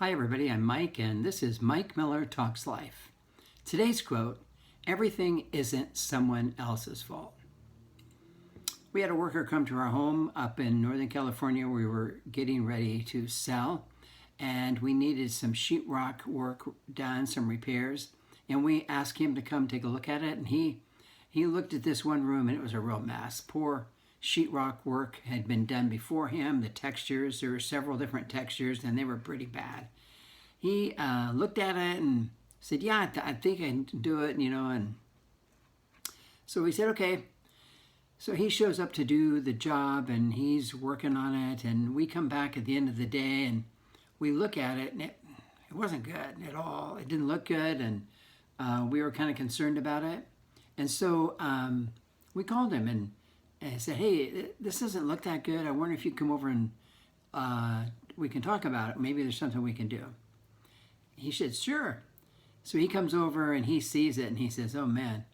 Hi everybody, I'm Mike and this is Mike Miller Talks Life. Today's quote, everything isn't someone else's fault. We had a worker come to our home up in Northern California. We were getting ready to sell and we needed some sheetrock work done, some repairs. And we asked him to come take a look at it, and he looked at this one room and it was a real mess. Poor sheetrock work had been done before him. The textures, there were several different textures and they were pretty bad. He looked at it and said, yeah, I think I can do it, and so we said, okay. So he shows up to do the job and he's working on it, and we come back at the end of the day and we look at it and it wasn't good at all. It didn't look good, and we were kind of concerned about it. And so we called him and said, hey, this doesn't look that good. I wonder if you'd come over and we can talk about it. Maybe there's something we can do. He said, sure. So he comes over and he sees it and he says, oh man,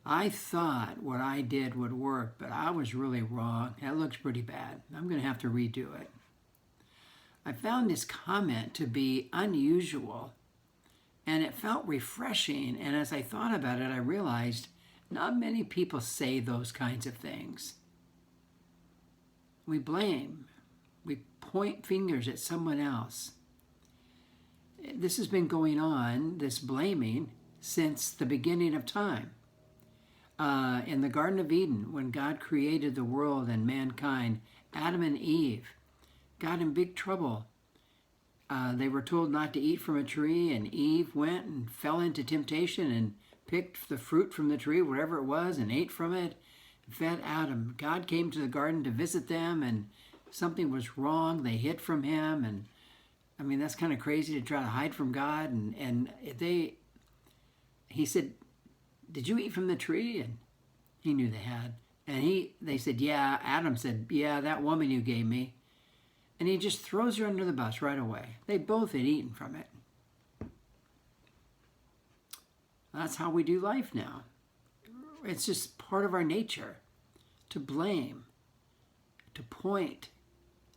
I thought what I did would work, but I was really wrong. That looks pretty bad. I'm going to have to redo it. I found this comment to be unusual and it felt refreshing. And as I thought about it, I realized not many people say those kinds of things. We blame, we point fingers at someone else. This has been going on, this blaming, since the beginning of time. In the Garden of Eden, when God created the world and mankind, Adam and Eve got in big trouble. They were told not to eat from a tree, and Eve went and fell into temptation and picked the fruit from the tree, whatever it was, and ate from it, and fed Adam. God came to the garden to visit them, and something was wrong. They hid from him, and I mean, that's kind of crazy to try to hide from God. And he said, did you eat from the tree? And he knew they had. And they said, yeah. Adam said, yeah, that woman you gave me. And he just throws her under the bus right away. They both had eaten from it. That's how we do life now. It's just part of our nature to blame, to point,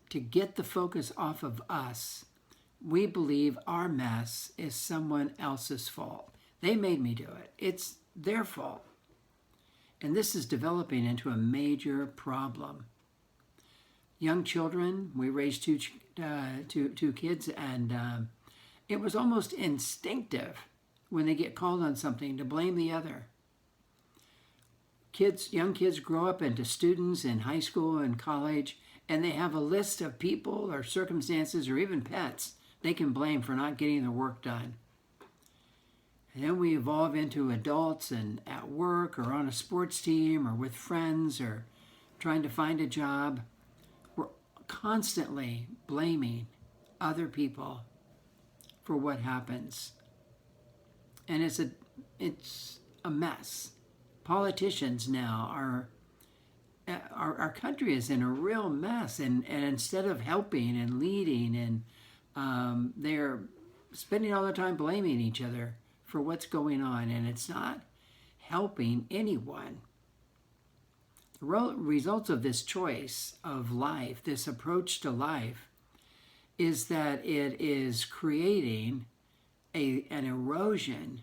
to get the focus off of us. We believe our mess is someone else's fault. They made me do it. It's their fault. And this is developing into a major problem. Young children, we raised two kids, and it was almost instinctive when they get called on something to blame the other. Young kids grow up into students in high school and college, and they have a list of people or circumstances or even pets they can blame for not getting the work done. And then we evolve into adults and at work or on a sports team or with friends or trying to find a job. We're constantly blaming other people for what happens. And it's a mess. Politicians now our country is in a real mess, and instead of helping and leading, and they're spending all their time blaming each other for what's going on, and it's not helping anyone. The results of this choice of life, this approach to life, is that it is creating an erosion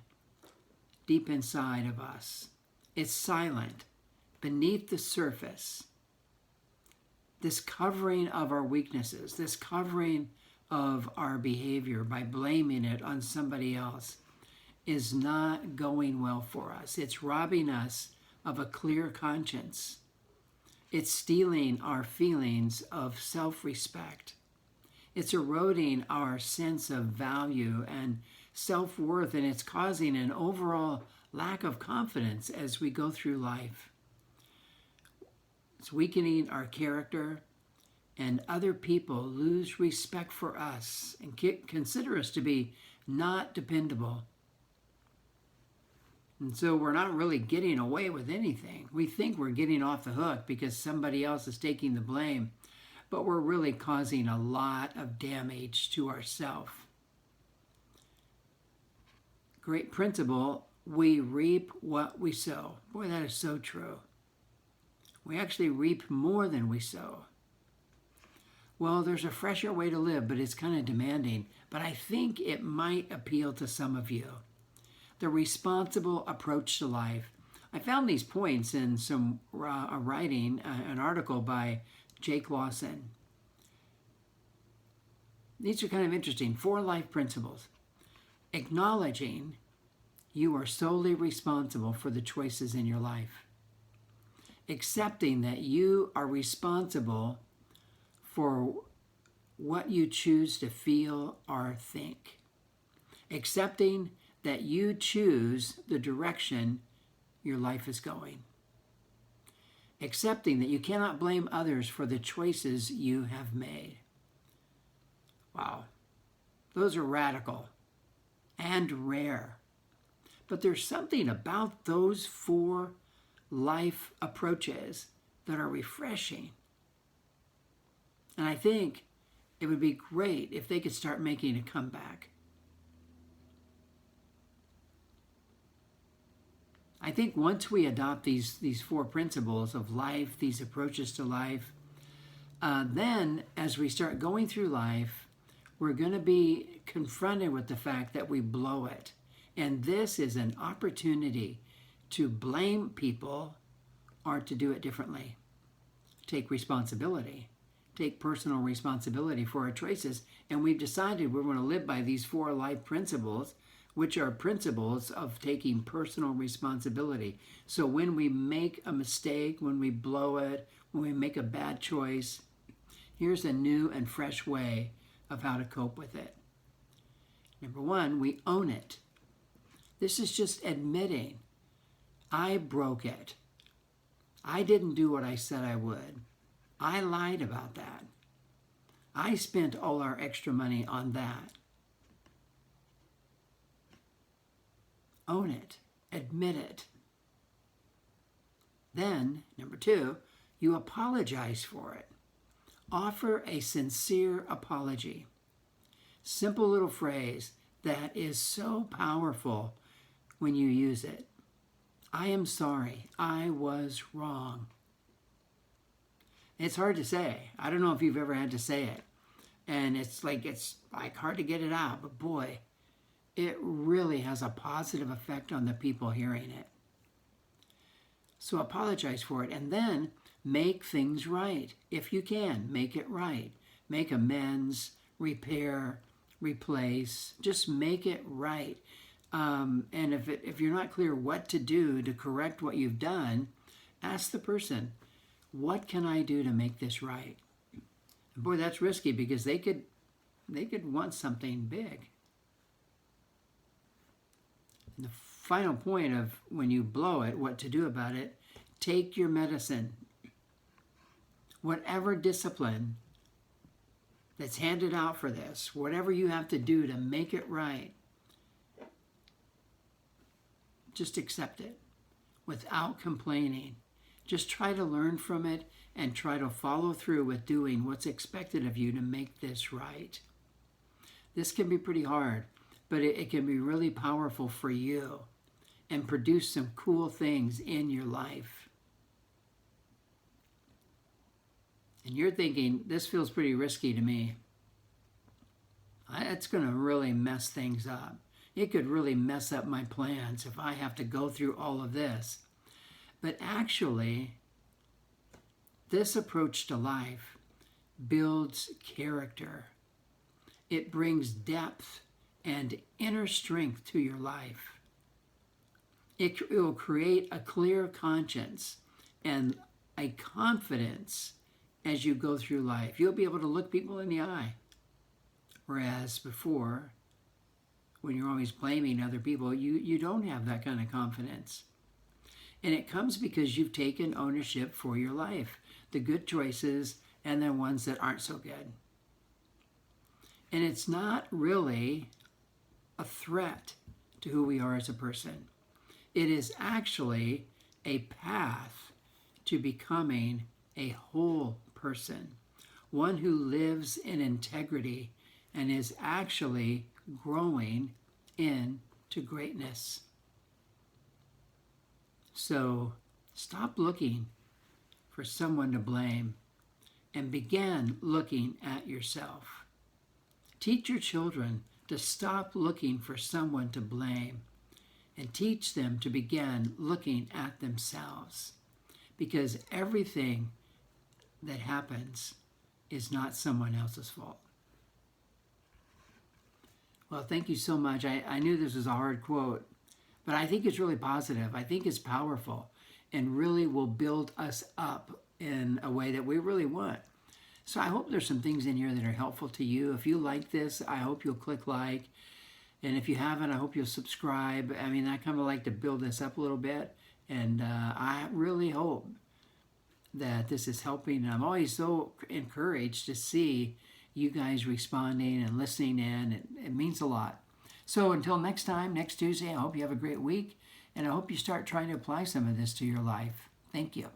deep inside of us. It's silent, beneath the surface. This covering of our weaknesses, this covering of our behavior by blaming it on somebody else is not going well for us. It's robbing us of a clear conscience. It's stealing our feelings of self-respect. It's eroding our sense of value and self-worth, and it's causing an overall lack of confidence as we go through life. It's weakening our character, and other people lose respect for us and consider us to be not dependable. And so we're not really getting away with anything. We think we're getting off the hook because somebody else is taking the blame, but we're really causing a lot of damage to ourselves. Great principle, we reap what we sow. Boy, that is so true. We actually reap more than we sow. Well, there's a fresher way to live, but it's kind of demanding. But I think it might appeal to some of you. The responsible approach to life. I found these points in some writing, an article by Jake Lawson. These are kind of interesting. 4 life principles. Acknowledging you are solely responsible for the choices in your life. Accepting that you are responsible for what you choose to feel or think. Accepting that you choose the direction your life is going. Accepting that you cannot blame others for the choices you have made. Wow, those are radical and rare. But there's something about those 4 life approaches that are refreshing. And I think it would be great if they could start making a comeback. I think once we adopt these 4 principles of life, these approaches to life, then as we start going through life, we're going to be confronted with the fact that we blow it. And this is an opportunity to blame people or to do it differently. Take responsibility. Take personal responsibility for our choices. And we've decided we're going to live by these 4 life principles, which are principles of taking personal responsibility. So when we make a mistake, when we blow it, when we make a bad choice, here's a new and fresh way of how to cope with it. Number 1, we own it. This is just admitting, I broke it. I didn't do what I said I would. I lied about that. I spent all our extra money on that. Own it. Admit it. Then, number 2, you apologize for it. Offer a sincere apology. Simple little phrase that is so powerful when you use it. I am sorry. I was wrong. It's hard to say. I don't know if you've ever had to say it. And it's like hard to get it out. But boy, it really has a positive effect on the people hearing it. So apologize for it. And then make things right. If you can, make it right. Make amends, repair, replace. Just make it right. And if you're not clear what to do to correct what you've done, ask the person, what can I do to make this right? And boy, that's risky because they could want something big. And the final point of when you blow it, what to do about it, take your medicine. Whatever discipline that's handed out for this, whatever you have to do to make it right, just accept it without complaining. Just try to learn from it and try to follow through with doing what's expected of you to make this right. This can be pretty hard, but it can be really powerful for you and produce some cool things in your life. And you're thinking, this feels pretty risky to me. It's going to really mess things up. It could really mess up my plans if I have to go through all of this. But actually, this approach to life builds character. It brings depth and inner strength to your life. It will create a clear conscience and a confidence as you go through life. You'll be able to look people in the eye. Whereas before, when you're always blaming other people, you don't have that kind of confidence. And it comes because you've taken ownership for your life, the good choices and the ones that aren't so good. And it's not really a threat to who we are as a person. It is actually a path to becoming a whole person, one who lives in integrity and is actually growing into greatness. So stop looking for someone to blame and begin looking at yourself. Teach your children to stop looking for someone to blame and teach them to begin looking at themselves, because everything that happens is not someone else's fault. Well, thank you so much. I knew this was a hard quote, but I think it's really positive. I think it's powerful and really will build us up in a way that we really want. So I hope there's some things in here that are helpful to you. If you like this, I hope you'll click like. And if you haven't, I hope you'll subscribe. I mean, I kind of like to build this up a little bit. And I really hope that this is helping. And I'm always so encouraged to see you guys responding and listening in. It means a lot. So until next time, next Tuesday, I hope you have a great week. And I hope you start trying to apply some of this to your life. Thank you.